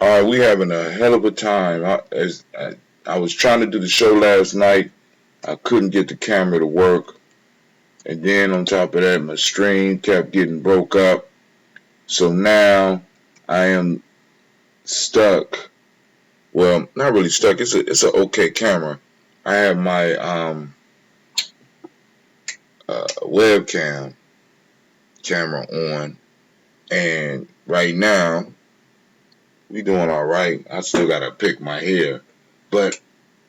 All right, we having a hell of a time. I was trying to do the show last night. I couldn't get the camera to work. And then on top of that, my stream kept getting broke up. So now I am stuck. Well, not really stuck. It's a okay camera. I have my webcam camera on, and right now we doing all right. I still gotta pick my hair, but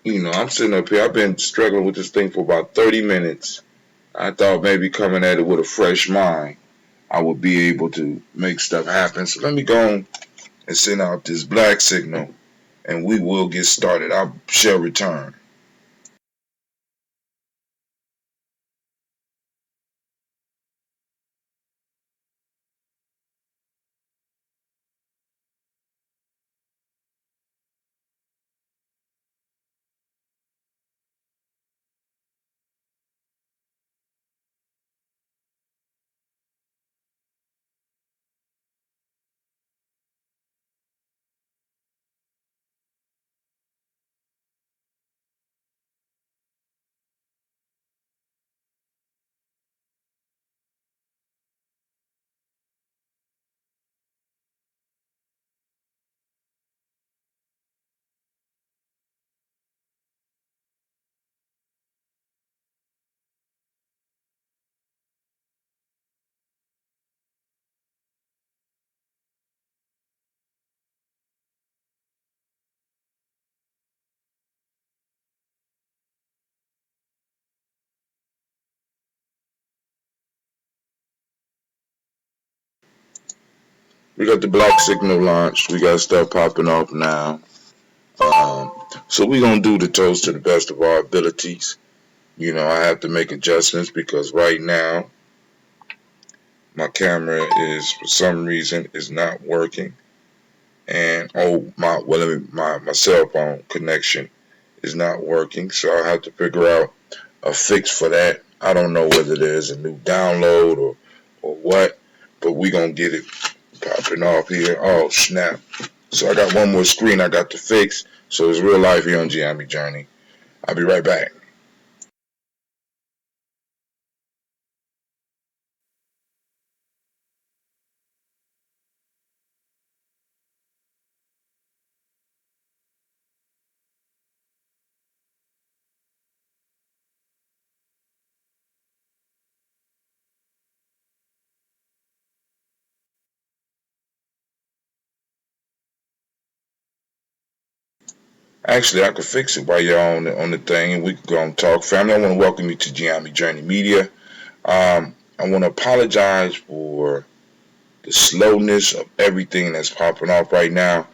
I'm sitting up here. I've been struggling with this thing for about 30 minutes. I thought maybe coming at it with a fresh mind, I would be able to make stuff happen. So let me go on and send out this black signal, and we will get started. I shall return. We got the black signal launched. We got stuff popping off now. Um, so we're gonna do the toast to the best of our abilities. I have to make adjustments because right now my camera is for some reason is not working, and my cell phone connection is not working. So I have to figure out a fix for that. I don't know whether there's a new download or what, but we gonna get it popping off here. Oh snap! So I got one more screen I got to fix. So it's real life here on Gye-Nyame Journey. I'll be right back. Actually, I could fix it while you're on the thing, and we can go and talk. Family, I want to welcome you to Gye-Nyame Journey Media. I want to apologize for the slowness of everything that's popping off right now.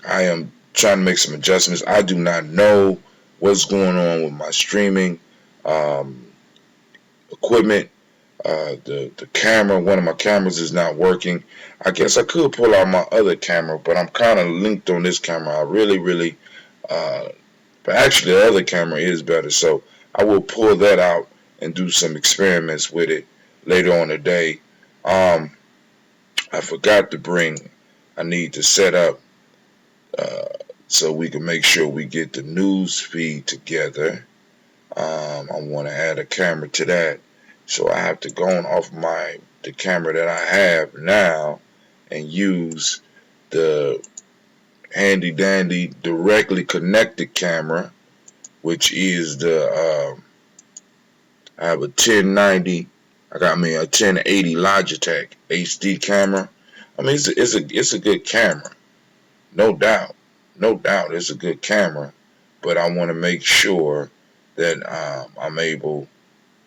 I am trying to make some adjustments. I do not know what's going on with my streaming um, equipment. The camera, one of my cameras is not working. I guess I could pull out my other camera, but I'm kind of linked on this camera. I really, uh, but actually the other camera is better. So I will pull that out and do some experiments with it later on today. Um, I forgot to bring. I need to set up uh, so we can make sure we get the news feed together. I want to add a camera to that, so I have to go on off the camera that I have now and use the handy dandy directly connected camera, which is I have a 1090. I got me a 1080 Logitech HD camera. I mean, it's a good camera, no doubt, no doubt. It's a good camera, but I want to make sure that I'm able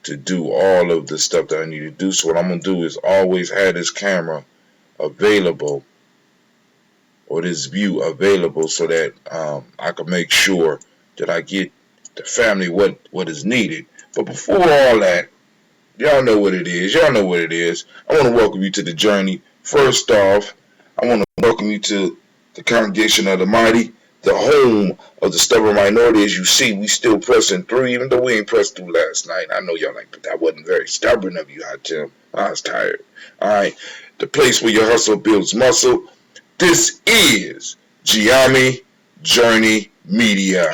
to do all of the stuff that I need to do. So what I'm gonna do is always have this camera available or this view available so that I can make sure that I get the family what is needed. But before all that, y'all know what it is. Y'all know what it is. I want to welcome you to the journey. First off, I want to welcome you to the congregation of the mighty, the home of the stubborn minority. As you see, we still pressing through, even though we ain't pressed through last night. I know y'all like, but that wasn't very stubborn of you, Tim. I was tired. All right, the place where your hustle builds muscle. This is Gye-Nyame Journey Media.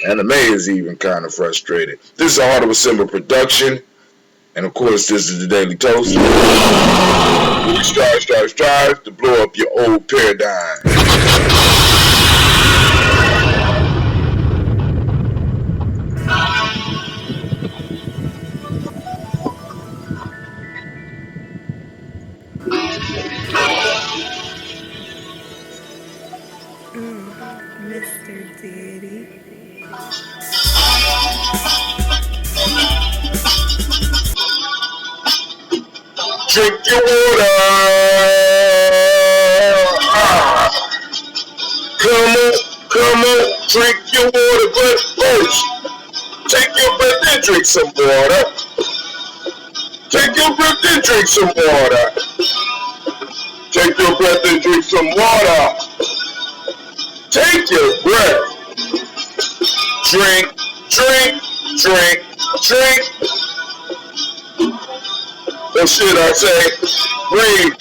Anime is even kind of frustrated. This is a Heart of a Simba production, and of course, this is the Daily Toast. We strive to blow up your old paradigm. Mr. Daddy. Drink your water. Come on, drink your water, but first, take your breath and drink some water. Take your breath and drink some water. Take your breath and drink some water. Take your breath. Drink. Or should I say, breathe,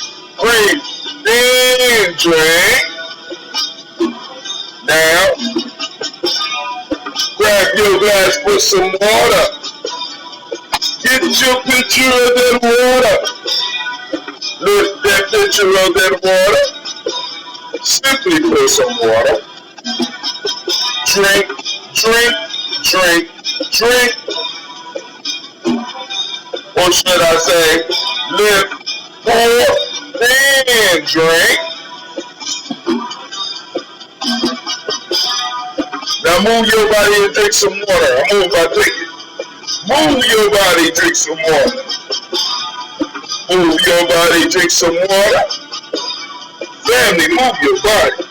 then drink. Now, grab your glass, put some water. Get your picture of that water. Look that picture of that water. Simply put some water. Drink. Or should I say, lift, pour, then drink. Now move your body and drink some water. I move by drinking. Move your body, drink some water. Move your body, drink some water. Family, move your body.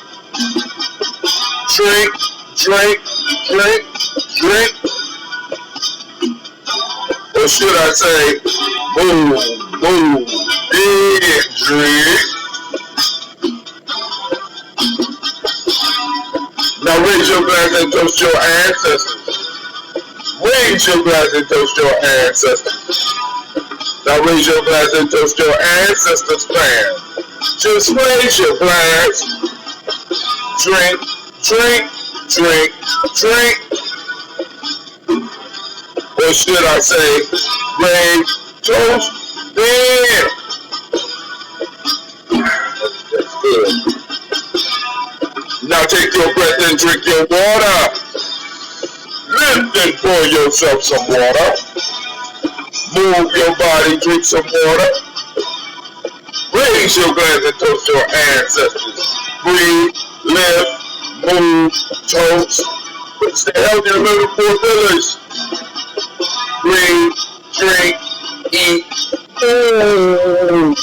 Drink. Or should I say, move, then drink. Now raise your glass and toast your ancestors. Raise your glass and toast your ancestors. Now raise your glass and toast your ancestors, fam. Just raise your glass. Drink. Or should I say, raise, toast, then. That's good. Now take your breath and drink your water. Lift and pour yourself some water. Move your body, drink some water. Raise your glass and toast your ancestors. Breathe, lift, move, toast. Stay healthy, remember 4 pillars. Breathe, drink, eat, food.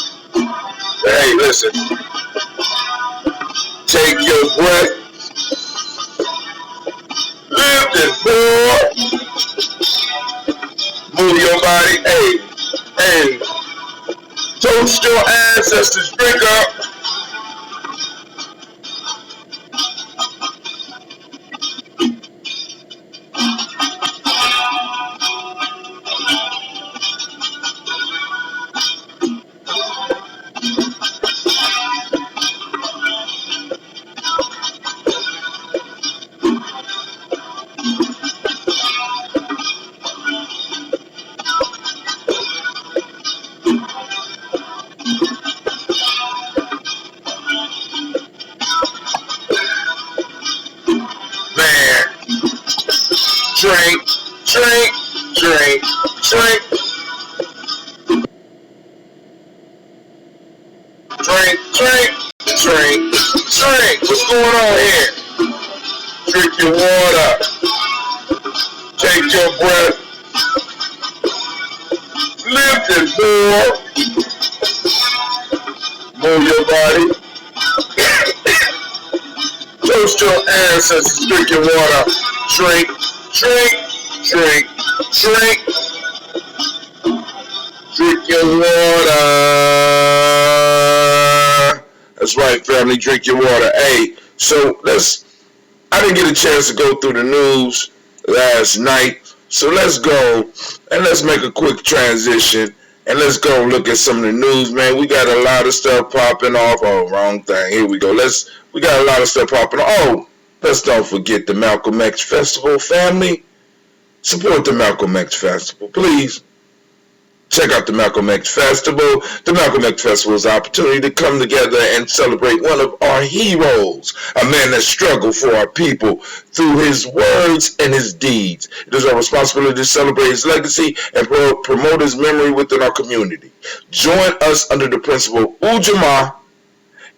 Hey, listen. Take your breath. Lift and pour. Move your body. Hey. Toast your ancestors. Drink up. Drink. What's going on here? Drink your water. Take your breath. Lift and pour. Move your body. Toast your ancestors. Drink your water. Drink. Drink your water. That's right, family. Drink your water. Hey, so I didn't get a chance to go through the news last night, so let's go and let's make a quick transition And let's go look at some of the news, man. We got a lot of stuff popping off. Oh, wrong thing. Here we go. We got a lot of stuff popping off. Oh, let's don't forget the Malcolm X Festival, family. Support the Malcolm X Festival, please. Check out the Malcolm X Festival. The Malcolm X Festival is an opportunity to come together and celebrate one of our heroes, a man that struggled for our people through his words and his deeds. It is our responsibility to celebrate his legacy and promote his memory within our community. Join us under the principle Ujima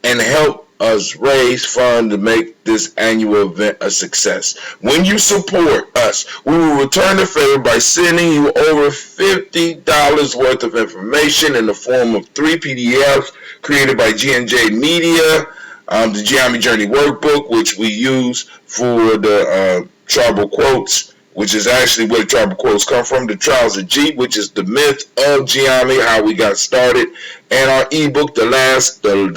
and help us raise funds to make this annual event a success. When you support us, we will return the favor by sending you over $50 worth of information in the form of 3 PDFs created by G&J Media, the Gye-Nyame Journey Workbook, which we use for the tribal quotes, which is actually where the tribal quotes come from, the Trials of G, which is the myth of Gye-Nyame, how we got started, and our ebook, The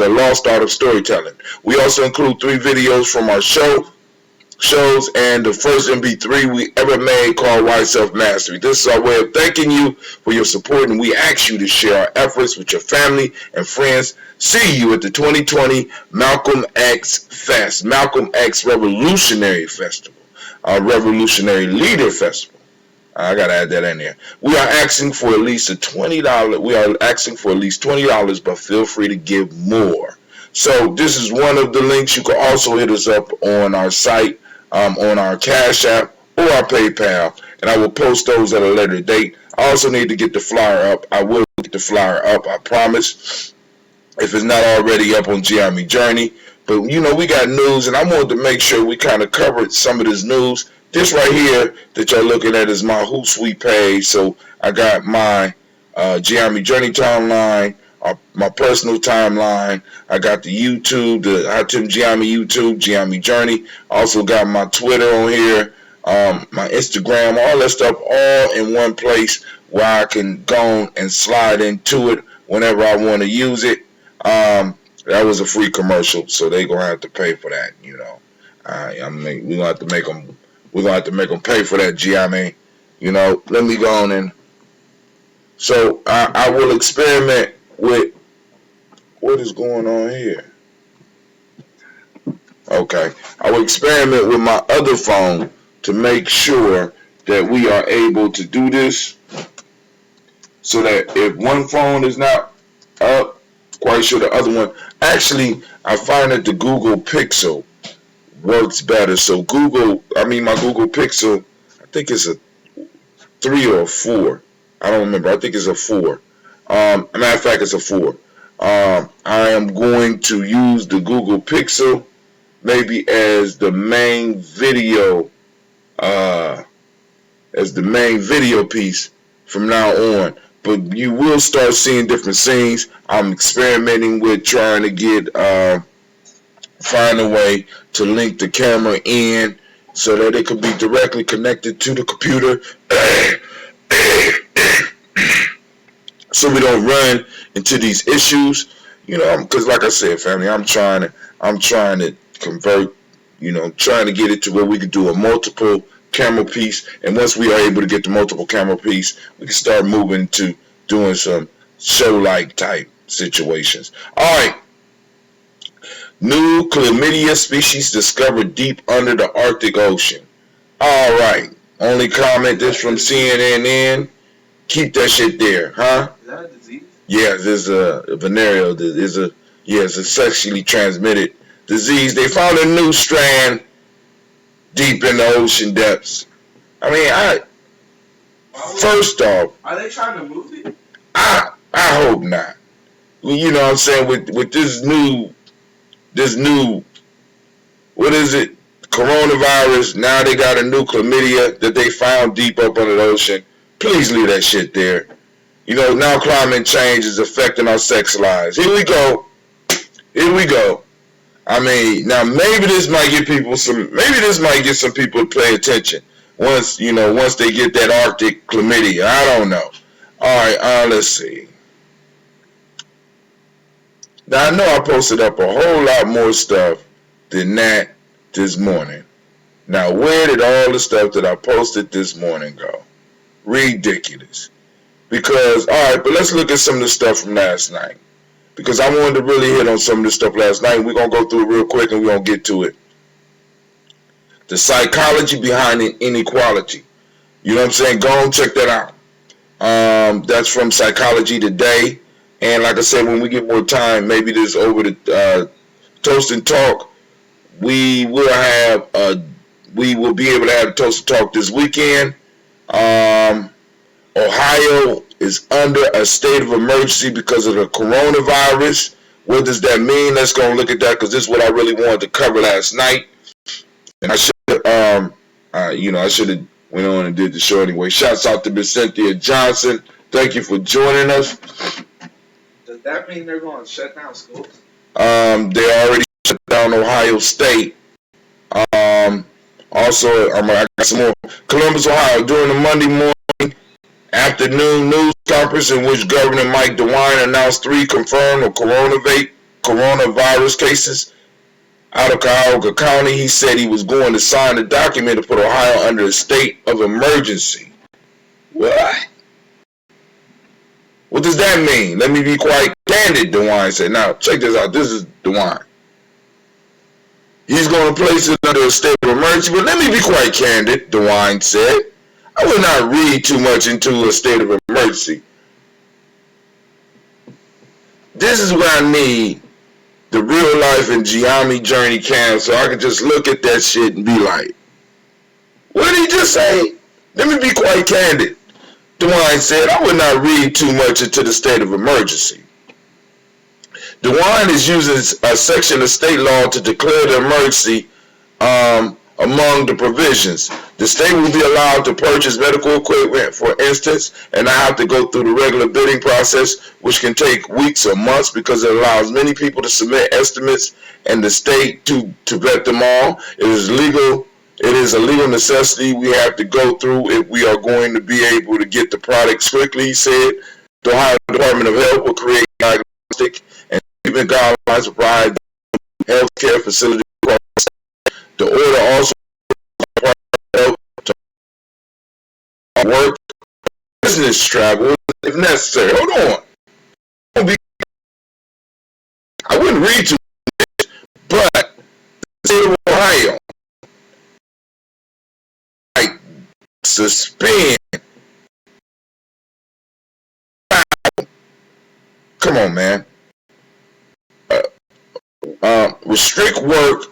Lost Art of Storytelling. We also include 3 videos from our shows, and the first MP3 we ever made called Why Self-Mastery. This is our way of thanking you for your support, and we ask you to share our efforts with your family and friends. See you at the 2020 Malcolm X Fest, Malcolm X Revolutionary Festival. Our Revolutionary Leader Festival. I gotta add that in there. We are asking for at least $20. We are asking for at least $20, but feel free to give more. So this is one of the links. You can also hit us up on our site, on our Cash App or our PayPal, and I will post those at a later date. I also need to get the flyer up. I will get the flyer up, I promise, if it's not already up on Gye-Nyame Journey. But, we got news, and I wanted to make sure we kind of covered some of this news. This right here that you're looking at is my Hootsuite page. So I got my Gye-Nyame Journey timeline, my personal timeline. I got the YouTube, the Hatim Gye-Nyame YouTube, Gye-Nyame Journey. I also got my Twitter on here, my Instagram, all that stuff all in one place where I can go and slide into it whenever I want to use it. That was a free commercial, so they gonna have to pay for that. We're gonna have to make them. We're gonna have to make them pay for that, Gye-Nyame. Let me go on in. So I will experiment with what is going on here. Okay, I will experiment with my other phone to make sure that we are able to do this, so that if one phone is not up, quite sure the other one. Actually, I find that the Google Pixel works better. So my Google Pixel, I think it's a 3 or a 4. I don't remember. I think it's a 4. Matter of fact, it's a 4. I am going to use the Google Pixel maybe as the main video, piece from now on. But you will start seeing different scenes. I'm experimenting with trying to find a way to link the camera in so that it could be directly connected to the computer, so we don't run into these issues. Because like I said, family, I'm trying to convert. Trying to get it to where we can do a multiple camera piece, and once we are able to get the multiple camera piece, we can start moving to doing some show-like type situations. Alright, new chlamydia species discovered deep under the Arctic Ocean. Alright, only comment this from CNN. Keep that shit there, huh? Is that a disease? Yeah, there's a venereal, it's a sexually transmitted disease. They found a new strand deep in the ocean depths. First off, are they trying to move it? I hope not. You know what I'm saying? With this new, what is it? Coronavirus. Now they got a new chlamydia that they found deep up under the ocean. Please leave that shit there. Now climate change is affecting our sex lives. Here we go. Now maybe this might get some people to pay attention once they get that Arctic chlamydia. I don't know. Alright, let's see. Now I know I posted up a whole lot more stuff than that this morning. Now where did all the stuff that I posted this morning go? Ridiculous. Because, all right, but let's look at some of the stuff from last night. Because I wanted to really hit on some of this stuff last night. We're going to go through it real quick and we're going to get to it. The psychology behind inequality. You know what I'm saying? Go and check that out. That's from Psychology Today. And like I said, when we get more time, maybe this over the Toast and Talk, we will be able to have a Toast and Talk this weekend. Ohio is under a state of emergency because of the coronavirus. What does that mean? Let's go and look at that, because this is what I really wanted to cover last night. And I should have, I should have went on and did the show anyway. Shouts out to Miss Cynthia Johnson. Thank you for joining us. Does that mean they're going to shut down schools? They already shut down Ohio State. Also, I got some more. Columbus, Ohio, during the Monday morning afternoon news conference in which Governor Mike DeWine announced 3 confirmed coronavirus cases out of Cuyahoga County. He said he was going to sign a document to put Ohio under a state of emergency. What? What does that mean? Let me be quite candid, DeWine said. Now, check this out. This is DeWine. He's going to place it under a state of emergency, but let me be quite candid, DeWine said. I would not read too much into a state of emergency. This is what I need the real life and Gye-Nyame journey cam, so I can just look at that shit and be like, what did he just say? Let me be quite candid. DeWine said, I would not read too much into the state of emergency. DeWine is using a section of state law to declare the emergency among the provisions. The state will be allowed to purchase medical equipment, for instance, and not have to go through the regular bidding process, which can take weeks or months because it allows many people to submit estimates and the state to vet them all. It is a legal necessity we have to go through if we are going to be able to get the products quickly, he said. The Ohio Department of Health will create diagnostic and treatment guidelines to provide health care facilities. The order also to work, business travel if necessary. Hold on. I wouldn't read too much, but the state of Ohio suspend. Come on, man. Restrict work,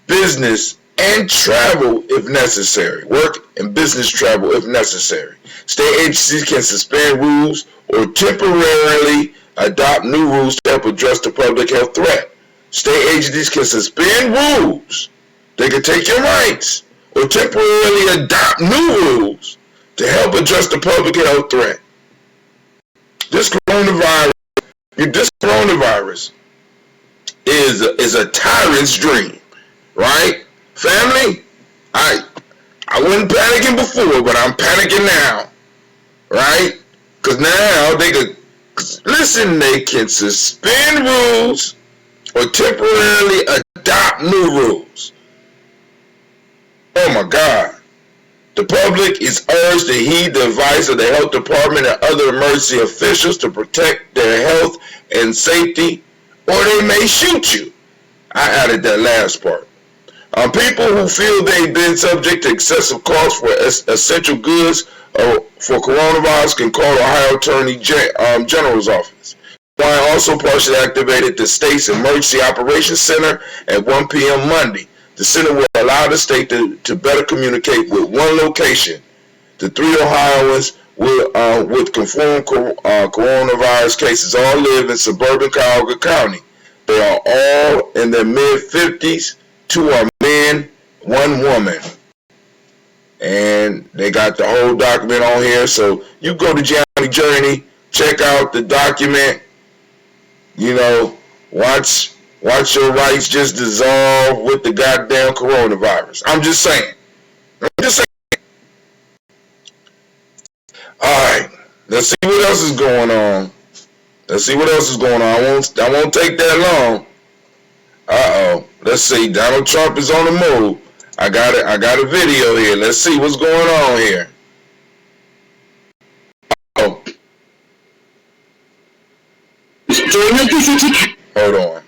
business, and travel if necessary. Work and business travel if necessary. State agencies can suspend rules or temporarily adopt new rules to help address the public health threat. State agencies can suspend rules. They can take your rights or temporarily adopt new rules to help address the public health threat. This coronavirus is a tyrant's dream, right? Family, I wasn't panicking before, but I'm panicking now, right? Because now they can suspend rules or temporarily adopt new rules. Oh my God. The public is urged to heed the advice of the health department and other emergency officials to protect their health and safety, or they may shoot you. I added that last part. People who feel they've been subject to excessive costs for essential goods for coronavirus can call the Ohio Attorney General's office. DeWine also partially activated the state's Emergency Operations Center at 1 p.m. Monday. The center will allow the state to better communicate with one location. The 3 Ohioans with confirmed coronavirus cases all live in suburban Cuyahoga County. They are all in their mid-50s. 2 are men, 1 woman. And they got the whole document on here. So you go to Gye-Nyame Journey, check out the document. You know, watch your rights just dissolve with the goddamn coronavirus. I'm just saying. Alright, let's see what else is going on. I won't take that long. Let's see. Donald Trump is on the move. I got a video here. Let's see what's going on here. Hold on.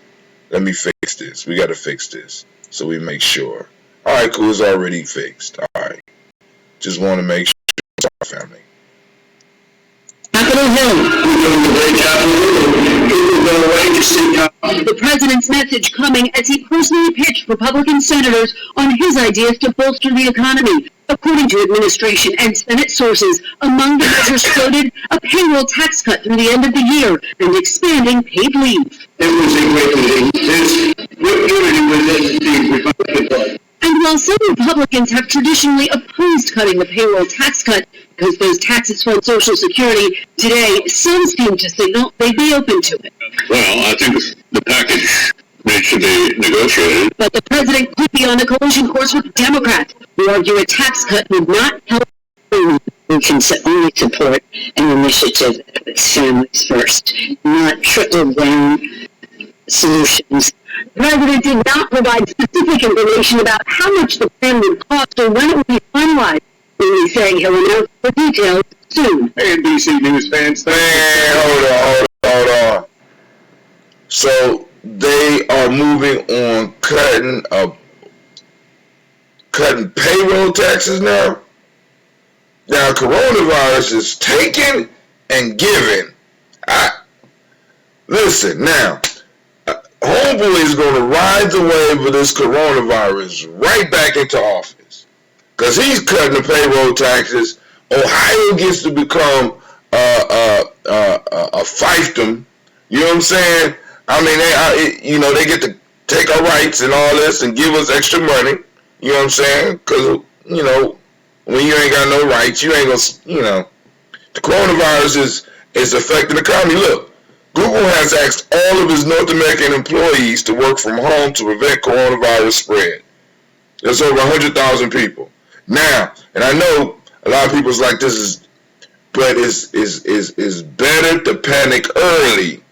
Let me fix this. We got to fix this so we make sure. All right, cool. It's already fixed. All right. Just want to make sure it's our family. The president's message coming as he personally pitched Republican senators on his ideas to bolster the economy. According to administration and Senate sources, among the measures floated a payroll tax cut through the end of the year and expanding paid leave. And while some Republicans have traditionally opposed cutting the payroll tax cut because those taxes fund Social Security, today some seem to signal they'd be open to it. Well, I think the package should be negotiated. But the president could be on a collision course with Democrats who argue a tax cut would not help. We can only support an initiative that puts families first, not trickle-down solutions. The president did not provide specific information about how much the plan would cost or when it would be finalized. He's saying he'll announce the details soon. Hey, NBC News fans. Man, hold on. So they are moving on cutting payroll taxes now. Now coronavirus is taken and given. Listen now. Homeboy is going to ride the wave of this coronavirus right back into office because he's cutting the payroll taxes. Ohio gets to become a fiefdom. You know what I'm saying? I mean, they get to take our rights and all this and give us extra money. You know what I'm saying? Because when you ain't got no rights, you ain't gonna. The coronavirus is affecting the economy. Look. Google has asked all of its North American employees to work from home to prevent coronavirus spread. There's over 100,000 people. Now, and I know a lot of people's like this but it's better to panic early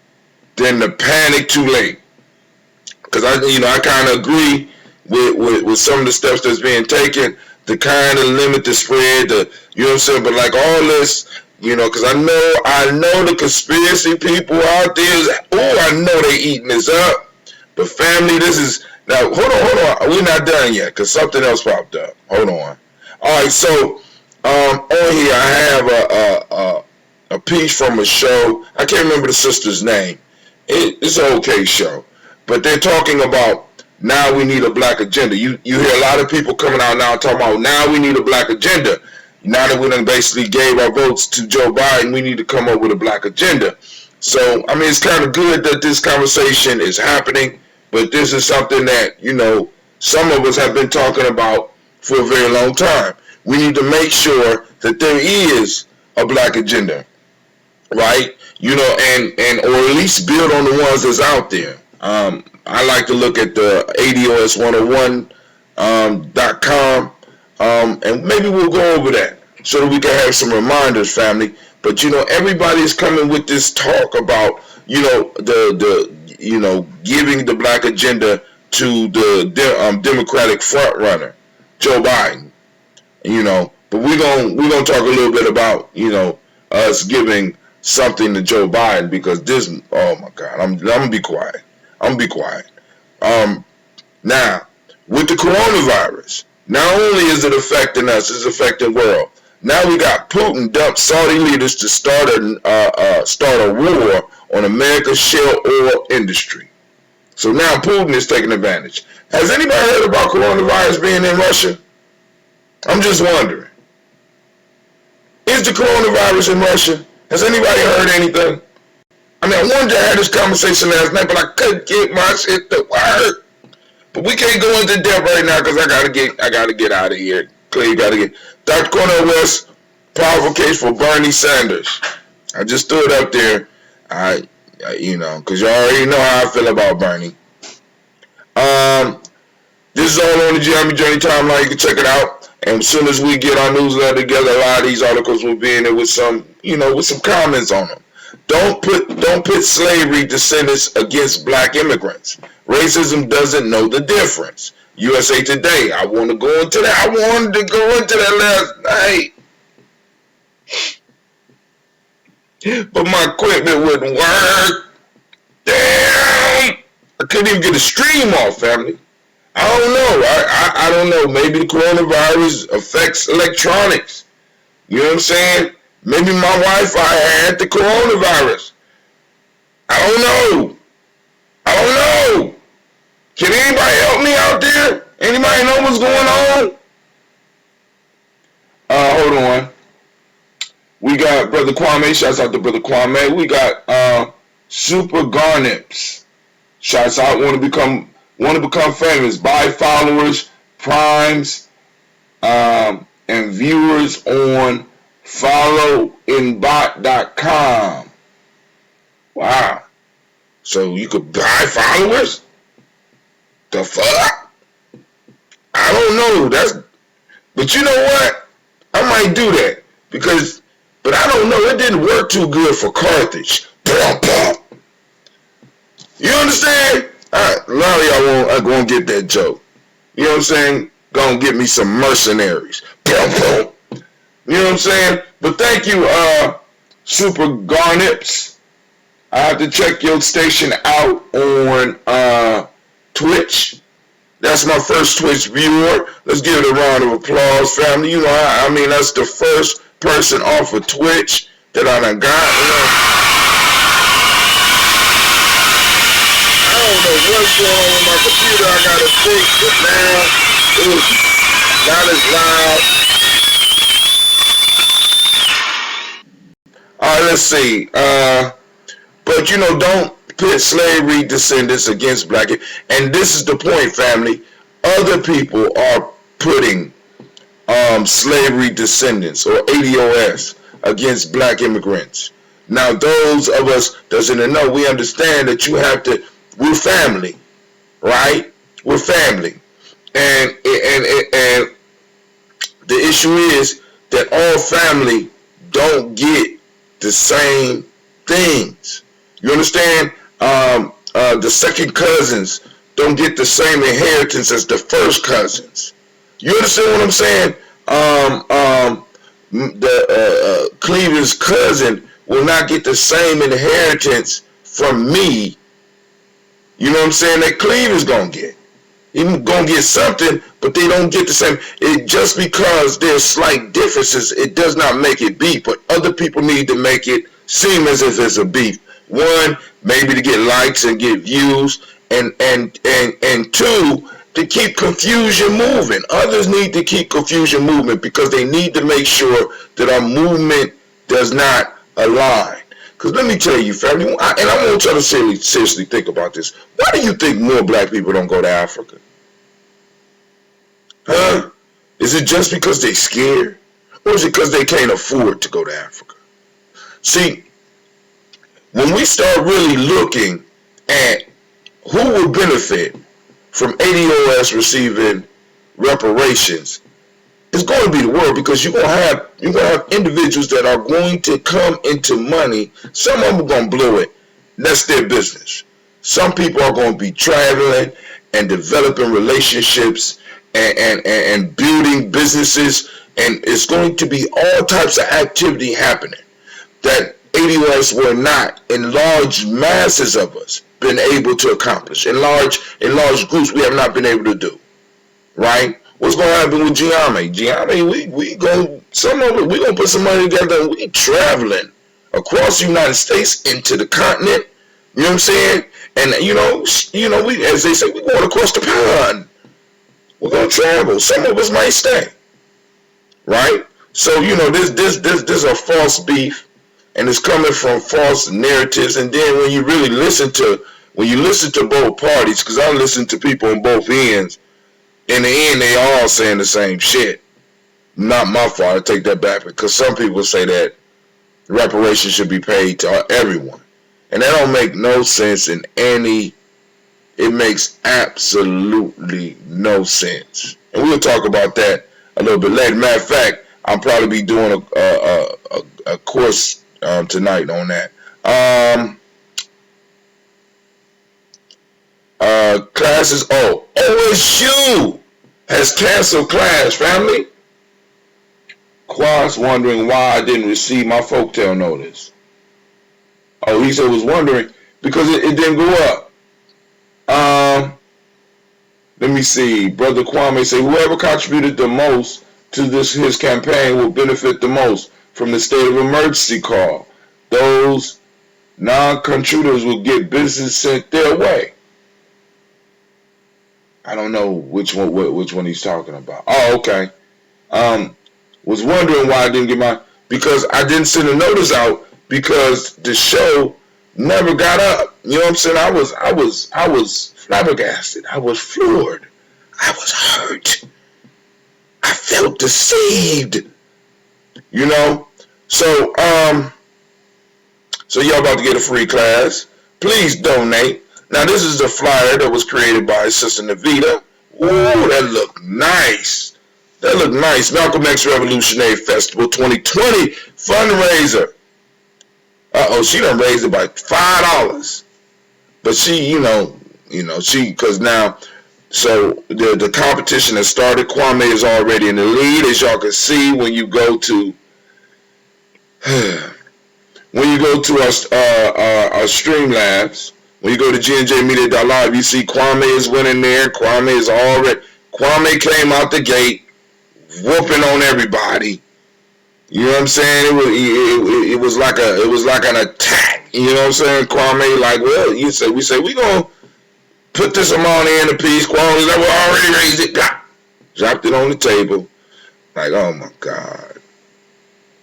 than to panic too late. Because I kind of agree with some of the steps that's being taken to kind of limit the spread. You know what I'm saying? But like all this. Because I know the conspiracy people out there I know they eating this up. But family, this is, now, hold on. We're not done yet, because something else popped up. Hold on. All right, so, on here I have a piece from a show. I can't remember the sister's name. It's an okay show. But they're talking about, now we need a black agenda. You hear a lot of people coming out now talking about, now we need a black agenda. Now that we done basically gave our votes to Joe Biden, we need to come up with a black agenda. So, I mean, it's kind of good that this conversation is happening, but this is something that, some of us have been talking about for a very long time. We need to make sure that there is a black agenda, right? And or at least build on the ones that's out there. I like to look at the ADOS101.com. And maybe we'll go over that so that we can have some reminders, family. But everybody's coming with this talk about the giving the black agenda to the Democratic front runner, Joe Biden. But we're gonna talk a little bit about us giving something to Joe Biden because this. Oh my God, I'm gonna be quiet. Now with the coronavirus. Not only is it affecting us, it's affecting the world. Now we got Putin dumped Saudi leaders to start a war on America's shale oil industry. So now Putin is taking advantage. Has anybody heard about coronavirus being in Russia? I'm just wondering. Is the coronavirus in Russia? Has anybody heard anything? I mean, I wanted to have this conversation last night, but I couldn't get my shit to work. But we can't go into depth right now because I gotta get out of here. Clay, you gotta get Dr. Cornel West, powerful case for Bernie Sanders. I just threw it up there. Because you already know how I feel about Bernie. This is all on the Gye-Nyame Journey timeline. You can check it out. And as soon as we get our newsletter together, a lot of these articles will be in there with some comments on them. Don't put slavery descendants against black immigrants. Racism doesn't know the difference. USA Today. I wanted to go into that last night. But my equipment wouldn't work. Damn! I couldn't even get the stream off, family. I don't know. I don't know. Maybe the coronavirus affects electronics. You know what I'm saying? Maybe my Wi-Fi had the coronavirus. I don't know. I don't know. Can anybody help me out there? Anybody know what's going on? Hold on. We got Brother Kwame. Shouts out to Brother Kwame. We got Super Garnips. Shouts out. Want to become famous. Buy followers, primes, and viewers on followinbot.com. Wow. So you could buy followers? The fuck? I don't know. But you know what? I might do that but I don't know. It didn't work too good for Carthage. You understand? Alright, a lot of y'all won't get that joke. You know what I'm saying? Gonna get me some mercenaries. You know what I'm saying? But thank you, Super Garnips. I have to check your station out on Twitch. That's my first Twitch viewer. Let's give it a round of applause, family. You know, I mean, that's the first person off of Twitch that I done got. I don't know what's going on with my computer. I gotta fix it now. It's not as loud. Alright, let's see. But you know, don't pit slavery descendants against black people. And this is the point, family. Other people are putting slavery descendants or ADOS against black immigrants. Now, those of us doesn't know, we understand that we're family, right? We're family. And the issue is that all family don't get the same things. You understand? The second cousins don't get the same inheritance as the first cousins. You understand what I'm saying? Cleveland's cousin will not get the same inheritance from me. You know what I'm saying? That Cleveland's gonna get. He's gonna get something, but they don't get the same. Just because there's slight differences, it does not make it beef. But other people need to make it seem as if it's a beef. One, maybe to get likes and get views, and two, to keep confusion moving. Others need to keep confusion moving because they need to make sure that our movement does not align. Because let me tell you, family, and I want y'all to seriously think about this. Why do you think more black people don't go to Africa? Huh? Is it just because they're scared? Or is it because they can't afford to go to Africa? See, when we start really looking at who would benefit from ADOS receiving reparations, it's going to be the world, because you're going to have individuals that are going to come into money. Some of them are going to blow it. That's their business. Some people are going to be traveling and developing relationships and building businesses, and it's going to be all types of activity happening that ADOS were not, in large masses of us, been able to accomplish. In large groups, we have not been able to do. Right? What's going to happen with Gye-Nyame? Gye-Nyame, we gonna put some money together, and we traveling across the United States into the continent. You know what I'm saying? And we, as they say, we going across the pond. We're gonna travel. Some of us might stay. Right? So this a false beef, and it's coming from false narratives. And then when you really listen to both parties, because I listen to people on both ends, in the end, they all saying the same shit. Not my fault. I take that back, because some people say that reparations should be paid to everyone, and that don't make no sense it makes absolutely no sense. And we'll talk about that a little bit later. Matter of fact, I'll probably be doing a course tonight on that. Classes. OSU has canceled class, family. Quad's wondering why I didn't receive my folktale notice. Oh, he said was wondering because it didn't go up. Let me see. Brother Kwame say whoever contributed the most to his campaign will benefit the most from the state of emergency call. Those non-contributors will get business sent their way. I don't know which one he's talking about. Oh, okay. Was wondering why I didn't get because I didn't send a notice out because the show never got up. You know what I'm saying? I was flabbergasted. I was floored. I was hurt. I felt deceived. You know? So y'all about to get a free class. Please donate. Now this is the flyer that was created by Sister Navita. Ooh, that looked nice. That looked nice. Malcolm X Revolutionary Festival 2020 fundraiser. She done raised it by $5. But she, because now, so the competition has started. Kwame is already in the lead, as y'all can see when you go to our Streamlabs. When you go to gnjmedia.live, you see Kwame is winning there. Kwame came out the gate, whooping on everybody. You know what I'm saying? It was like an attack. You know what I'm saying? Kwame, like, well, we say we gonna put this amount in a piece. Kwame's like, we already raised it. Dropped it on the table. Like, oh my God.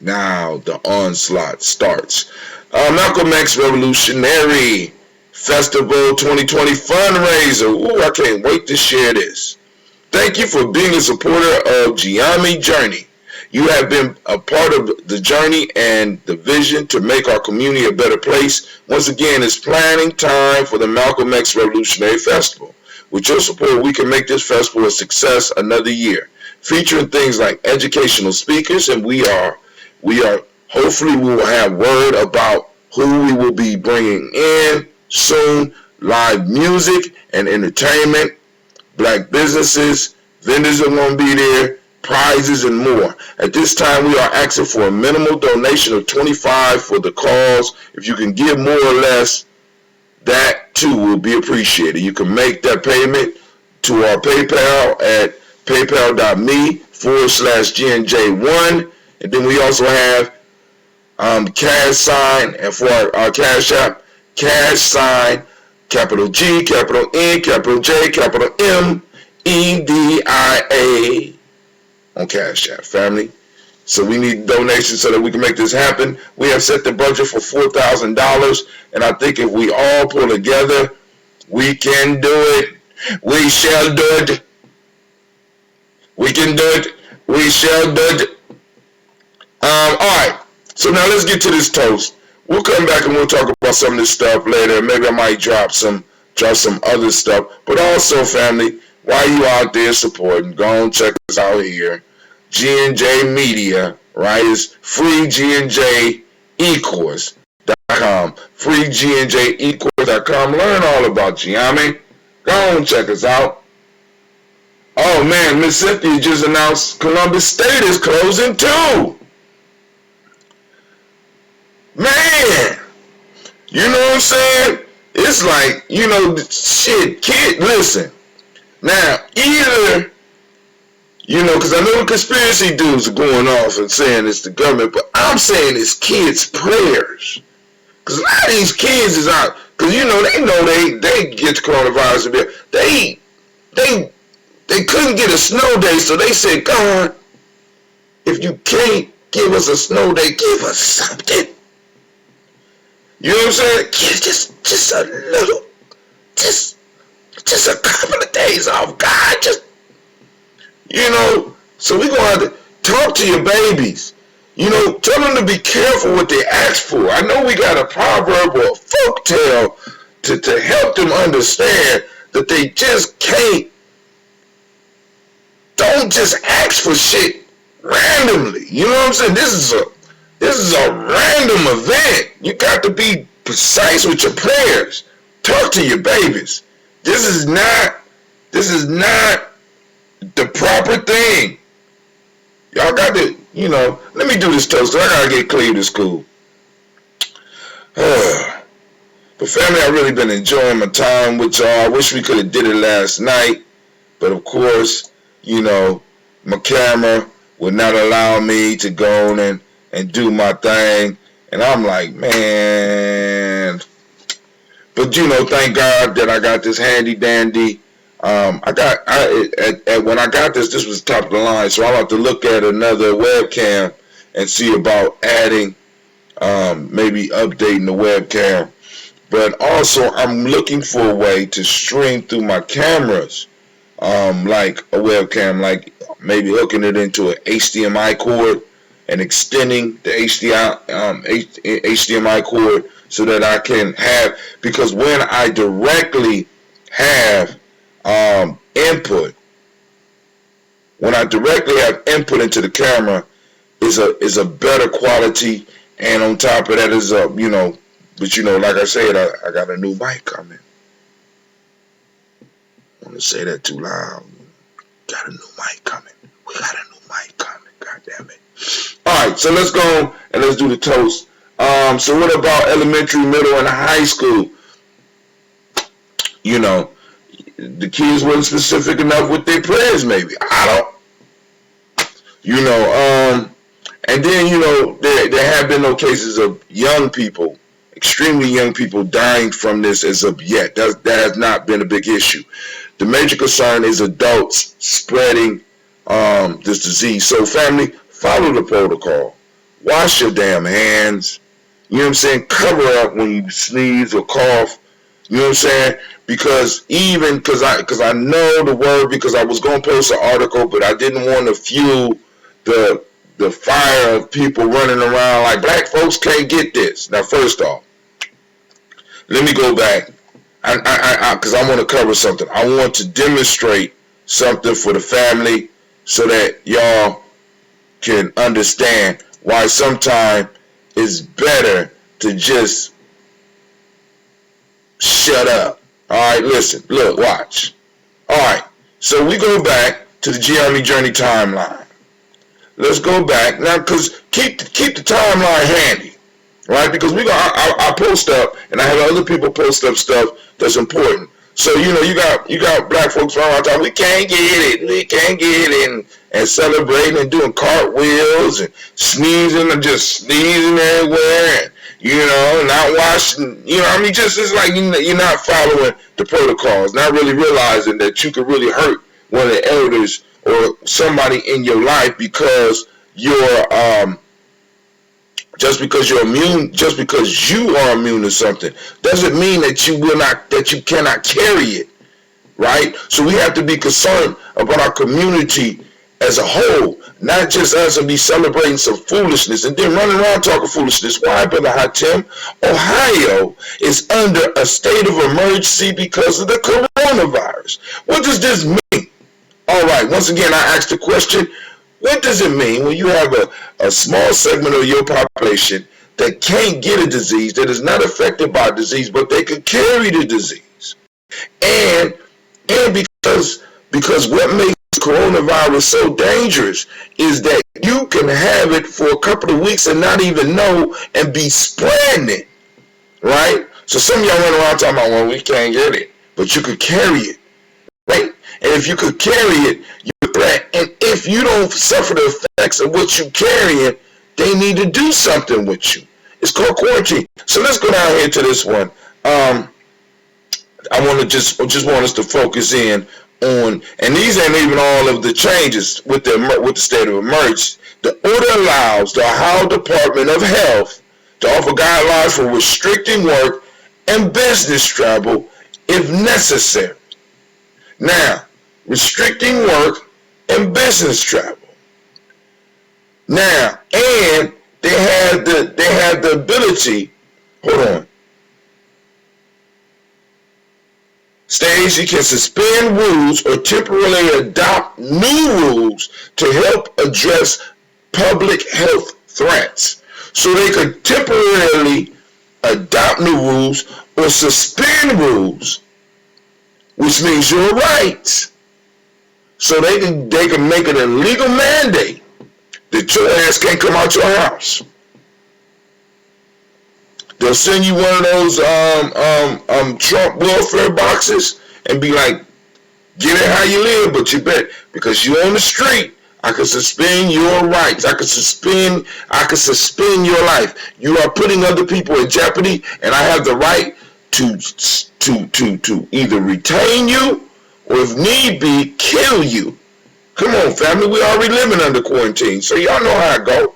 Now the onslaught starts. Malcolm X Revolutionary Festival 2020 fundraiser. Ooh, I can't wait to share this. Thank you for being a supporter of Gye-Nyame Journey. You have been a part of the journey and the vision to make our community a better place. Once again, it's planning time for the Malcolm X Revolutionary Festival. With your support, we can make this festival a success another year, featuring things like educational speakers, and we are hopefully we will have word about who we will be bringing in soon. Live music and entertainment, black businesses, vendors are going to be there, prizes and more. At this time, we are asking for a minimal donation of $25 for the cause. If you can give more or less, that too will be appreciated. You can make that payment to our PayPal at paypal.me/GNJ1. And then we also have cash sign, and for our cash app, cash sign, capital G, capital N, capital J, capital M, EDIA on Cash App, family. So we need donations so that we can make this happen. We have set the budget for $4,000, and I think if we all pull together, we can do it. We shall do it. We can do it. We shall do it. All right. So now let's get to this toast. We'll come back and we'll talk about some of this stuff later. Maybe I might drop some other stuff. But also, family, while you out there supporting, go and check us out here. G&J Media, right? It's free G&J eCourse.com. Free G&J eCourse.com. Learn all about Gye-Nyame. Go and check us out. Oh man, Miss Cynthia just announced Columbus State is closing too. Man, you know what I'm saying? It's like, shit, kid, listen. Now, either, because I know the conspiracy dudes are going off and saying it's the government, but I'm saying it's kids' prayers. Because a lot of these kids is out, because, they know they get the coronavirus. They couldn't get a snow day, so they said, God, if you can't give us a snow day, give us something. You know what I'm saying? Just a little, just a couple of days off, God. So we're going to have to talk to your babies. Tell them to be careful what they ask for. I know we got a proverb or a folk tale to help them understand that they just can't. Don't just ask for shit randomly. You know what I'm saying? This is a random event. You got to be precise with your prayers. Talk to your babies. This is not the proper thing. Y'all got to, let me do this toast. I gotta get clean to school. But family, I've really been enjoying my time with y'all. I wish we could have did it last night, but of course, you know, my camera would not allow me to go on and do my thing. And I'm like, man. But you know, thank God that I got this handy dandy. When I got this was top of the line. So I'm about to look at another webcam and see about adding, maybe updating the webcam. But also, I'm looking for a way to stream through my cameras, like a webcam, like maybe hooking it into an HDMI cord and extending the HDMI cord so that I can have, because when I directly have input, into the camera, is a better quality, and on top of that is but like I said, I got a new mic coming. I want to say that too loud. Got a new mic coming. We got a new mic coming. God damn it. All right, so let's go and let's do the toast. So what about elementary, middle, and high school? You know, the kids weren't specific enough with their prayers, maybe. I don't. And then, there have been no cases of young people, extremely young people, dying from this as of yet. That has not been a big issue. The major concern is adults spreading this disease. So family, follow the protocol. Wash your damn hands. You know what I'm saying? Cover up when you sneeze or cough. You know what I'm saying? Because I know the word, because I was going to post an article, but I didn't want to fuel the fire of people running around like black folks can't get this. Now, first off, let me go back. Because I want to cover something. I want to demonstrate something for the family so that y'all can understand why sometimes it's better to just shut up. Alright, listen, look, watch. Alright, so we go back to the Gye-Nyame journey timeline. Let's go back now, because keep the timeline handy. Right, because I post up, and I have other people post up stuff that's important. So you got black folks around time. We can't get it, and celebrating and doing cartwheels and sneezing and just sneezing everywhere, and not washing. Just it's like you're not following the protocols, not really realizing that you could really hurt one of the elders or somebody in your life because you're just because you're immune, just because you are immune to something, doesn't mean that you cannot carry it, right? So we have to be concerned about our community as a whole, not just us and be celebrating some foolishness and then running around talking foolishness. Why, Brother Hatim? Ohio is under a state of emergency because of the coronavirus. What does this mean? All right, once again, I asked the question, what does it mean when you have a small segment of your population that can't get a disease, that is not affected by a disease, but they could carry the disease? And because what makes coronavirus so dangerous is that you can have it for a couple of weeks and not even know and be spreading it, right? So some of y'all run around talking about, well, we can't get it, but you could carry it, right? And if you could carry it, and if you don't suffer the effects of what you're carrying, they need to do something with you. It's called quarantine. So let's go down here to this one. I want to just want us to focus in on, and these ain't even all of the changes with the state of emergency. The order allows the Ohio Department of Health to offer guidelines for restricting work and business travel if necessary. Now, restricting work and business travel. Now, and they have the ability, hold on. States can suspend rules or temporarily adopt new rules to help address public health threats. So they could temporarily adopt new rules or suspend rules, which means your rights. So they can make it a legal mandate that your ass can't come out your house. They'll send you one of those Trump welfare boxes and be like, get it how you live, but you bet because you on the street, I could suspend your rights. I could suspend your life. You are putting other people in jeopardy, and I have the right to either retain you or, if need be, kill you. Come on, family. We already living under quarantine, so y'all know how it go.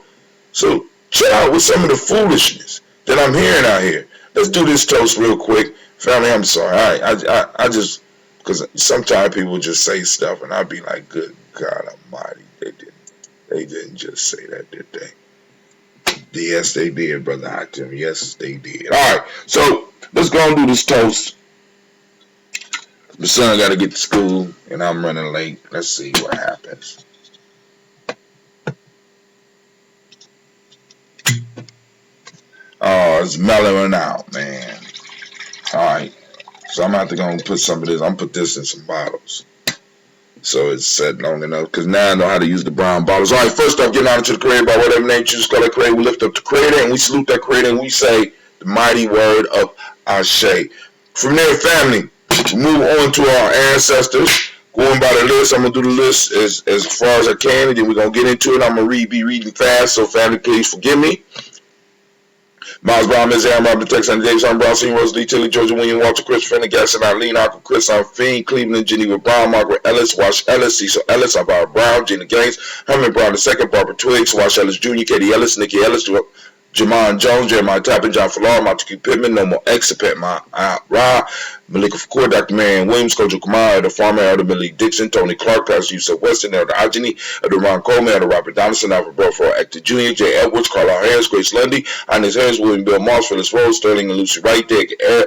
So chill out with some of the foolishness that I'm hearing out here. Let's do this toast real quick, family. I'm sorry. I just because sometimes people just say stuff, and I'd be like, "Good God Almighty, they didn't just say that, did they?" Yes, they did, brother Hakim. Yes, they did. All right, so let's go and do this toast. The son got to get to school, and I'm running late. Let's see what happens. Oh, it's mellowing out, man. All right, so I'm going to have to go and put some of this. I'm going to put this in some bottles. So it's set long enough, because now I know how to use the brown bottles. All right, first off, getting on to the creator by whatever name you choose to call that creator. We lift up the creator, and we salute that creator, and we say the mighty word of Ashe. From there, family, we move on to our ancestors. Going by the list, I'm going to do the list as far as I can, and then we're going to get into it. I'm going to be reading fast, so family, please forgive me. Miles Brown, Ms. Aaron, Robert Texas, James Brown, Senior, Rose Lee, Tilly, Georgia, William, Walter, Christopher, Gasson, Eileen, Uncle Chris, Fiend, Cleveland, Geneva Brown, Margaret Ellis, Wash Ellis, Cecil Ellis, Alvaro Brown, Gina Gaines, Herman Brown II, Barbara Twiggs, Wash Ellis Jr., Katie Ellis, Nikki Ellis, Jamon Jones, Jeremiah Tappan, John Falar, Montague Pittman, No More Exipet, Ra, Malika Fakur, Dr. Marion Williams, Kojo Kumar, Elder Farmer, Elder Millie Dixon, Tony Clark, Pastor Yusuf Weston, Elder Ajani, Elder Ron Coleman, Elder Robert Donaldson, Alfred Burford, Actor Jr., Jay Edwards, Carla Harris, Grace Lundy, Ines Harris, William Bill Moss, Phyllis Rose, Sterling and Lucy Wright, Derek L.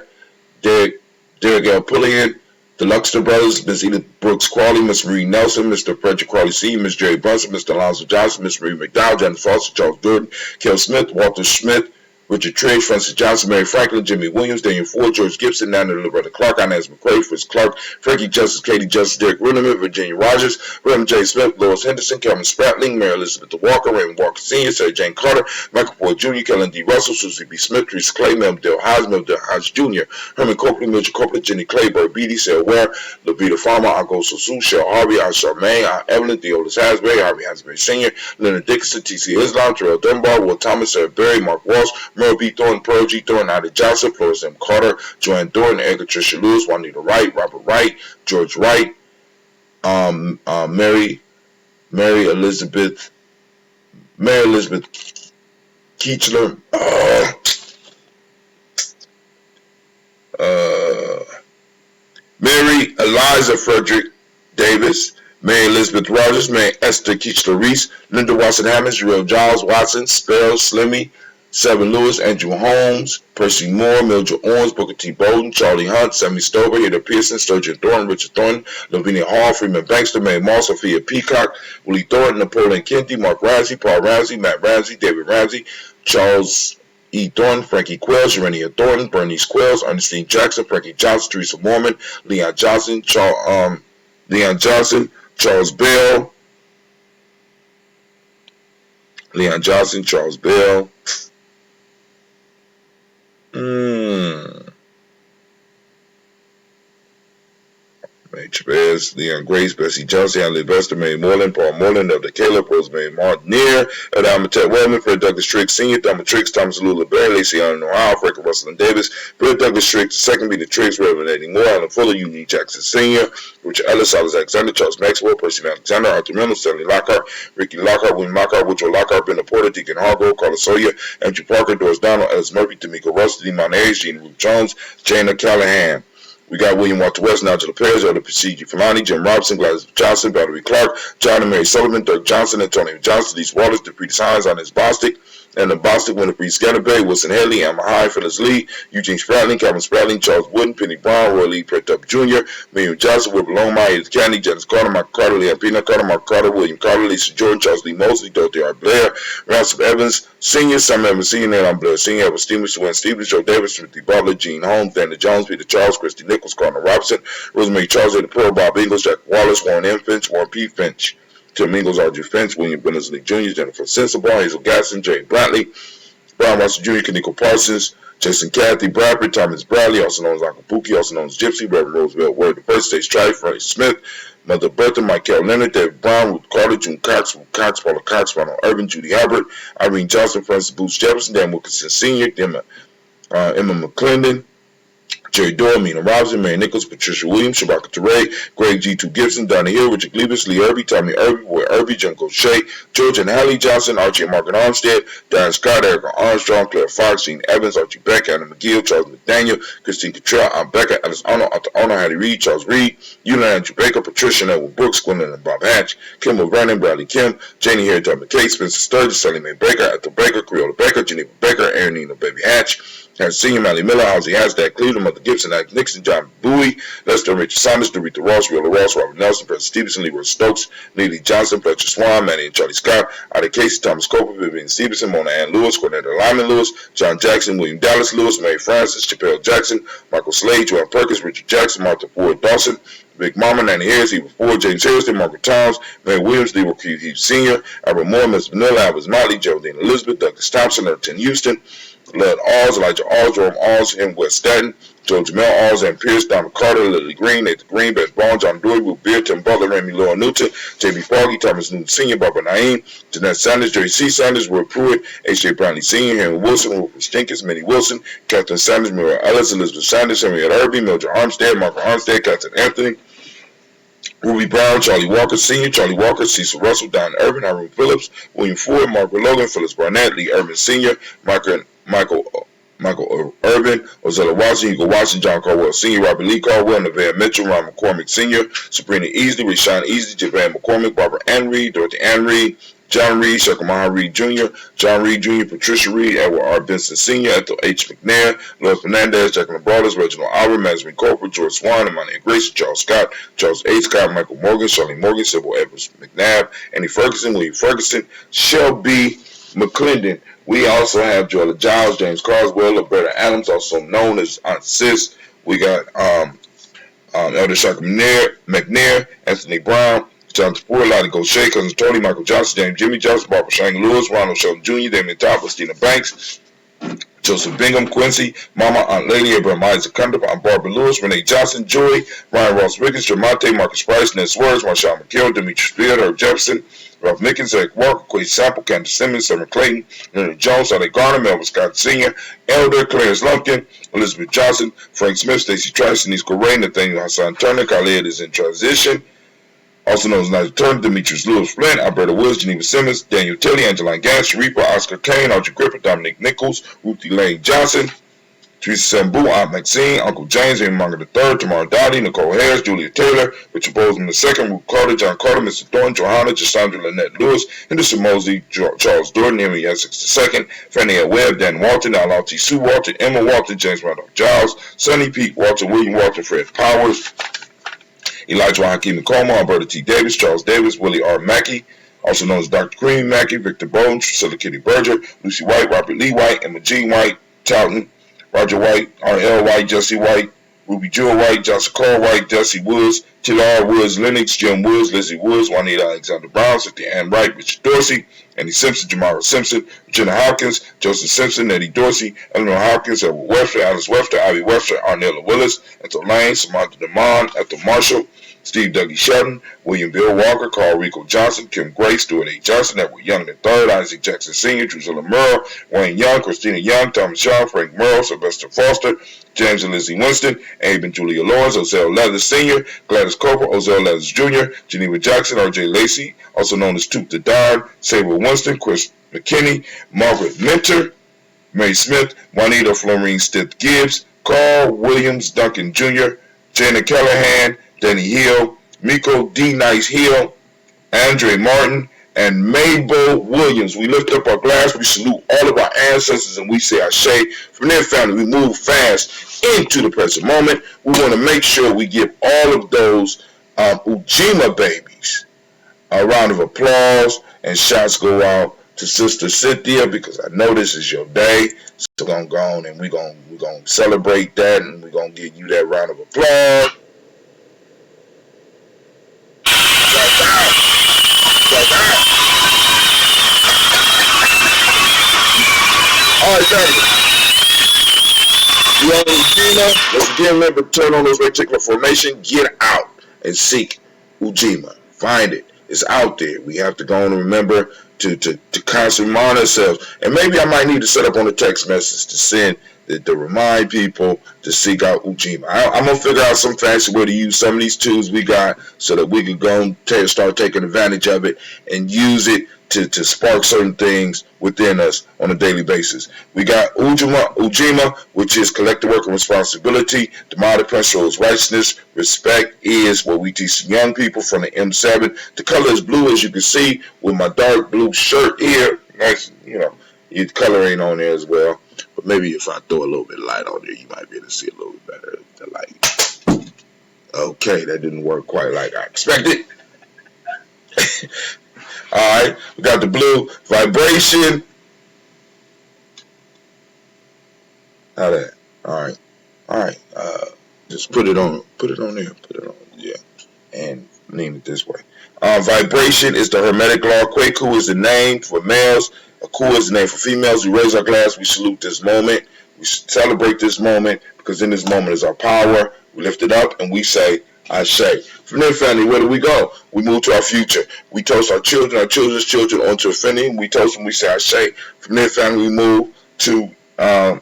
Pullian, the Luxter Brothers, Ms. Edith Brooks Crawley, Miss Marie Nelson, Mr. Frederick Crawley Sr., Miss Jerry Brunson, Mr. Alonzo Johnson, Miss Marie McDowell, Janet Foster, Charles Gordon, Kel Smith, Walter Smith, Richard Trigg, Francis Johnson, Mary Franklin, Jimmy Williams, Daniel Ford, George Gibson, Nana Loretta Clark, Inez McCray, Fritz Clark, Frankie Justice, Katie Justice, Derek Runeman, Virginia Rogers, Reverend J. Smith, Lois Henderson, Kelvin Spratling, Mary Elizabeth Walker, Raymond Walker Sr., Sarah Jane Carter, Michael Ford Jr., Kellen D. Russell, Susie B. Smith, Teresa Clay, Mel Dale Hodge, Mel Dale Hodge Jr., Herman Copley, Mitchell Copley, Jenny Clay, Bird Beatty, Sarah Ware, Levita Farmer, Uncle Sosu, Cheryl Harvey, Aunt Charmaine, Aunt Evelyn, Theodis Hasbury, Harvey Hasbury Sr., Leonard Dickinson, T.C. Islam, Terrell Dunbar, Will Thomas, Sarah Berry, Mark Walsh, Merle B. Thornton, Pearl G. Thornton, Ida Johnson, Flores M. Carter, Joanne Thornton, Edgar Tricia Lewis, Juanita Wright, Robert Wright, George Wright, Mary Elizabeth Keechler, Mary Eliza Frederick Davis, Mary Elizabeth Rogers, Mary Esther Keechler Reese, Linda Watson Hammonds, Jarrell Giles Watson, Spell Slimmy, Seven Lewis, Andrew Holmes, Percy Moore, Mildred Owens, Booker T. Bowden, Charlie Hunt, Sammy Stover, Hida Pearson, Sturgeon Thornton, Richard Thornton, Lavinia Hall, Freeman Bankster, Mary Moss, Sophia Peacock, Willie Thornton, Napoleon Kennedy, Mark Ramsey, Paul Ramsey, Matt Ramsey, David Ramsey, Charles E. Thornton, Frankie Quells, Urania Thornton, Bernice Quells, Ernestine Jackson, Frankie Johnson, Teresa Mormon, Leon Johnson, Charles Bell, Charles Bell, Mary Chavez, Leon Grace, Bessie Johnson, Andy Lester, Mary Moreland, Paul Moreland, Elder Caleb, Rosemary Martinier, Elder Amatet Wellman, Fred Douglas Triggs Sr., Thelma Triggs, Thomas Lula Berry, Lacey Allen Ohio, Frank Russell and Davis, Fred Douglas Triggs II, Peter Triggs, Reverend Eddie Moore, Alan Fuller, Eugene Jackson Sr., Richard Ellis, Alex Alexander, Charles Maxwell, Percy Alexander, Arthur Reynolds, Stanley Lockhart, Ricky Lockhart, William Lockhart, Woodrow Lockhart, Ben Porter, Deacon Hargrove, Carlos Sawyer, Andrew Parker, Doris Donald, Ellis Murphy, Tamika Russell, Demon Hayes, Jean Ruth Jones, Jana Callahan. We got William Walter West, Nigel Perez, Elder C.G. Filani, Jim Robinson, Gladys Johnson, Valerie Clark, John and Mary Sullivan, Doug Johnson, Antonio Johnson, Denise Waters, DePreet Hines, Ines Bostic, and the Bostic, Winifred Scatterberry, Wilson Haley, Emma High, Phyllis Lee, Eugene Spratling, Calvin Spratling, Charles Wooden, Penny Brown, Roy Lee Pretup Jr., William Johnson, Wilbur Longmire, Edith Candy, Janice Carter, Mark Carter, Leon Peanut Carter, Mark Carter, William Carter, Lisa Jordan, Charles Lee Mosley, Dorothy R. Blair, Ransom Evans, Sr., Sam Evans Sr., Nate Blair Sr., Edward Stevens, Wayne Stevens, Joe Davis, Timothy Butler, Gene Holmes, Daniel Jones, Peter Charles, Christy Nichols, Connor Robinson, Rosemary Charles, Eddie Pearl, Bob Ingles, Jack Wallace, Warren M. Finch, Warren P. Finch, Tim Ingles, R.G. Finch, William Berners-Lee Jr., Jennifer Sensabaugh, Hazel Gasson, Jay Bradley, Brian Watson Jr., Kaniko Parsons, Jason Cathy, Bradford, Thomas Bradley, also known as Uncle Pookie, also known as Gypsy, Reverend Roosevelt Word, the first stage Strife, Frank Smith, Mother Bertha, Michael Leonard, David Brown, Ruth Carter, June Cox, Ruth Cox, Paula Cox, Ronald Irvin, Judy Albert, Irene Johnson, Francis Booth Jefferson, Dan Wilkinson Sr., Emma McClendon, Jerry Doyle, Mina Robinson, Mary Nichols, Patricia Williams, Shabaka Teray, Greg G2 Gibson, Donna Hill, Richard Glebus, Lee Irby, Tommy Irby, Roy Irby, Junko Shea, George and Hallie Johnson, Archie and Margaret Armstead, Diane Scott, Erica Armstrong, Claire Fox, Gene Evans, Archie Beck, Anna McGill, Charles McDaniel, Christine Cottrell, Aunt Becca, Alice Arnold, Arthur Arnold, Hattie Reed, Charles Reed, Eula Andrew Baker, Patricia and Edward Brooks, Gwendolyn and Bob Hatch, Kim Vernon, Bradley Kim, Janie Harry, Tom McKay, Spencer Sturgis, Sally Mae Baker, Ethel Baker, Creola Baker, Geneva Baker, Aaron Nina Baby Hatch, Harris Senior, Mally Miller, Halsey Hashtag, Cleveland, Mother Gibson, Alex Nixon, John Bowie, Lester Richard Saunders, Doretha Ross, Wheeler Ross, Robert Nelson, President Stevenson, Leroy Stokes, Neely Johnson, Fletcher Swan, Manny and Charlie Scott, Ida Casey, Thomas Coper, Vivian Stevenson, Mona Ann Lewis, Cornetta Lyman Lewis, John Jackson, William Dallas Lewis, Mary Francis, Chappelle Jackson, Michael Slade, Joanne Perkins, Richard Jackson, Martha Ford Dawson, Big Mama, Nanny Harris, Eva Ford, James Harrison, Margaret Towns, Mary Williams, Leroy Q. Heath Sr., Albert Moore, Miss Vanilla, Albert Motley, Geraldine Elizabeth, Douglas Thompson, Lieutenant Houston, Led Alls, Elijah Alls, Jerome Alls, M. West Staten, Joe Jamel Alls, and Pierce, Donald Carter, Lily Green, Nathan Green, Beth Bond, John Dory, Will Beer, Tim Butler, Remy Laura Newton, J.B. Foggy, Thomas Newton Sr., Barbara Naeem, Jeanette Sanders, Jerry C. Sanders, Roy Pruitt, H.J. Brownlee Sr., Henry Wilson, Rupert Stinkins, Minnie Wilson, Catherine Sanders, Muriel Ellis, Elizabeth Sanders, Henrietta Irby, Mildred Armstead, Margaret Armstead, Catherine Anthony, Ruby Brown, Charlie Walker Sr., Charlie Walker, Cecil Russell, Don Irvin, Irene Phillips, William Ford, Margaret Logan, Phyllis Barnett, Lee Irvin Sr., Michael Irvin, Ozella Watson, Hugo Watson, John Caldwell Sr., Robert Lee Caldwell, Nevaeh Mitchell, Ron McCormick Sr., Sabrina Easley, Rashawn Easley, Javan McCormick, Barbara Ann Reed, Dorothy Ann Reed, John Reed, Shakamaha Reed Jr., John Reed Jr., Patricia Reed, Edward R. Benson Sr., Ethel H. McNair, Lloyd Fernandez, Jacqueline Brawlers, Reginald Albert, Masvin Corporal, George Swan, Imani Grace, Charles Scott, Charles A. Scott, Michael Morgan, Shirley Morgan, Sybil Evans McNabb, Annie Ferguson, William Ferguson, Shelby McClendon. We also have Joella Giles, James Carswell, Roberta Adams, also known as Aunt Sis. We got Elder Shaka McNair, Anthony Brown, Jonathan Ford, Lottie Gaucher, Cousin Tony, Michael Johnson, James Jimmy Johnson, Barbara Shang Lewis, Ronald Sheldon Jr., Damien Top, Christina Banks, Joseph Bingham, Quincy, Mama, Aunt Lady, Abraham Isaac Cundiff, Aunt Barbara Lewis, Renee Johnson, Joy, Ryan Ross Wiggins, Jermonte, Marcus Price, Ness Words, Marshawn McKill, Demetrius Beard, Herb Jefferson, Ralph Mickens, Eric Walker, Quay Sample, Candace Simmons, Summer Clayton, Leonard Jones, Ale Garner, Melvin Scott Sr., Elder, Clarence Lumpkin, Elizabeth Johnson, Frank Smith, Stacey Trice, Denise Correa, Nathaniel Hassan Turner, Khalid is in transition, also known as Nigel Turner, Demetrius Lewis Flint, Alberta Woods, Geneva Simmons, Daniel Tilley, Angeline Gass, Sharifa, Oscar Kane, Audrey Gripper, Dominic Nichols, Ruthie Lane Johnson, Teresa Sambu, Aunt Maxine, Uncle James, Amy Munger III, Tamara Dottie, Nicole Harris, Julia Taylor, Richard Bozeman II, Ruth Carter, John Carter, Mr. Thornton, Johanna, Cassandra Lynette Lewis, Henderson Mosley, Charles Dorton, Henry Essex II, Fannie L. Webb, Dan Walton, Al-Alti Sue Walton, Emma Walton, James Randolph Giles, Sonny Pete Walton, William Walton, Fred Powers, Elijah Hakeem Nicoma, Alberta T. Davis, Charles Davis, Willie R. Mackey, also known as Dr. Cream Mackey, Victor Bone, Priscilla Kitty Berger, Lucy White, Robert Lee White, Emma Jean White, Talton, Roger White, R.L. White, Jesse White, Ruby Jewel White, Johnson Carl White, Jesse Woods, Tilar Woods, Lennox, Jim Woods, Lizzie Woods, Juanita Alexander Brown, Cynthia Ann Wright, Richard Dorsey, Andy Simpson, Jamara Simpson, Jenna Hawkins, Joseph Simpson, Eddie Dorsey, Eleanor Hawkins, Edward Webster, Alice Webster, Ivy Webster, Arnella Willis, Ethel Lane, Samantha DeMond, Ethel Marshall, Steve Dougie Shelton, William Bill Walker, Carl Rico Johnson, Kim Gray, Stuart A. Johnson, Edward Young III, Isaac Jackson Sr., Drusilla Merle, Wayne Young, Christina Young, Thomas Shaw, Frank Merle, Sylvester Foster, James and Lizzie Winston, Abe and Julia Lawrence, Ozell Leathers Sr., Gladys Cooper, Ozell Leathers Jr., Geneva Jackson, R.J. Lacey, also known as Toot the Don, Sabre Winston, Chris McKinney, Margaret Minter, Mary Smith, Juanita Florine Stith Gibbs, Carl Williams Duncan Jr., Jana Callahan, Danny Hill, Miko D. Nice Hill, Andre Martin, and Mabel Williams. We lift up our glass, we salute all of our ancestors, and we say Ashe. From their family, we move fast into the present moment. We want to make sure we give all of those Ujima babies a round of applause, and shots go out to Sister Cynthia, because I know this is your day. So we're going to go on and we're going to celebrate that, and we're going to give you that round of applause. right, family. You on Ujima? Let's again remember to turn on those reticular formation. Get out and seek Ujima. Find it. It's out there. We have to go on and remember to constantly remind ourselves. And maybe I might need to set up on a text message to send to remind people to seek out Ujima. I'm gonna figure out some fancy way to use some of these tools we got so that we can go and start taking advantage of it and use it to spark certain things within us on a daily basis. We got Ujima, which is collective work and responsibility. The model principle is righteousness. Respect is what we teach young people from the M7. The color is blue, as you can see, with my dark blue shirt here. Nice, your color ain't on there as well. But maybe if I throw a little bit of light on there, you might be able to see a little bit better the light. Okay, that didn't work quite like I expected. Alright, we got the blue vibration. How that? Alright. Just put it on there. Yeah. And lean it this way. Vibration is the Hermetic law. Kwaku is the name for males. Aku is the name for females. We raise our glass. We salute this moment. We celebrate this moment because in this moment is our power. We lift it up and we say, Ashe. From there, family, where do we go? We move to our future. We toast our children, our children's children onto infinity. We toast them, we say Ashe. From there, family, we move to all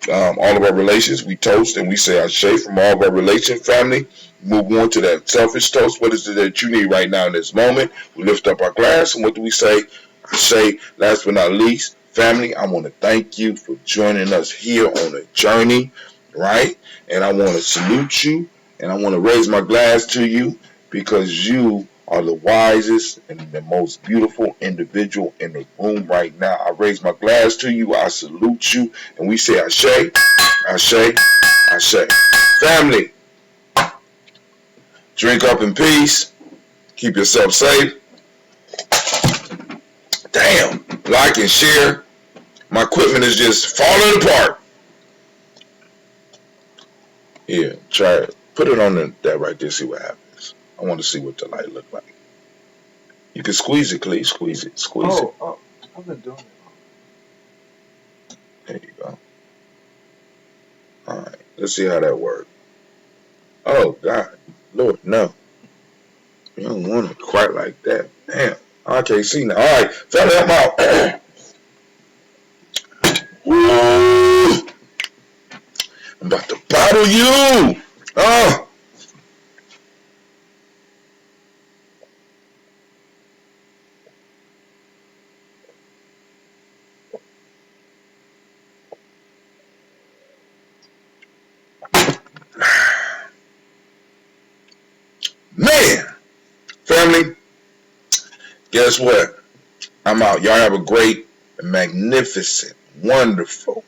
of our relations. We toast and we say Ashe from all of our relation, family. Move on to that selfish toast. What is it that you need right now in this moment? We lift up our glass and what do we say? Ashe. Last but not least, family, I want to thank you for joining us here on a journey, right? And I want to salute you. And I want to raise my glass to you because you are the wisest and the most beautiful individual in the room right now. I raise my glass to you. I salute you. And we say Ashe, Ashe, Ashe. Family, drink up in peace. Keep yourself safe. Damn, like and share. My equipment is just falling apart. Yeah, try it. Put it on that right there, see what happens. I want to see what the light look like. You can squeeze it, Clee. Squeeze it. Oh, I've been doing it. There you go. Alright, let's see how that works. Oh, God. Lord, no. You don't want it quite like that. Damn. I can't see now. Alright, family, I'm out. Woo! I'm about to bottle you. Oh. Man. Family, guess what? I'm out. Y'all have a great, magnificent, wonderful,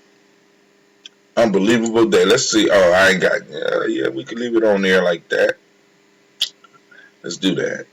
unbelievable day. Let's see. Oh, I ain't got. Yeah, we could leave it on there like that. Let's do that.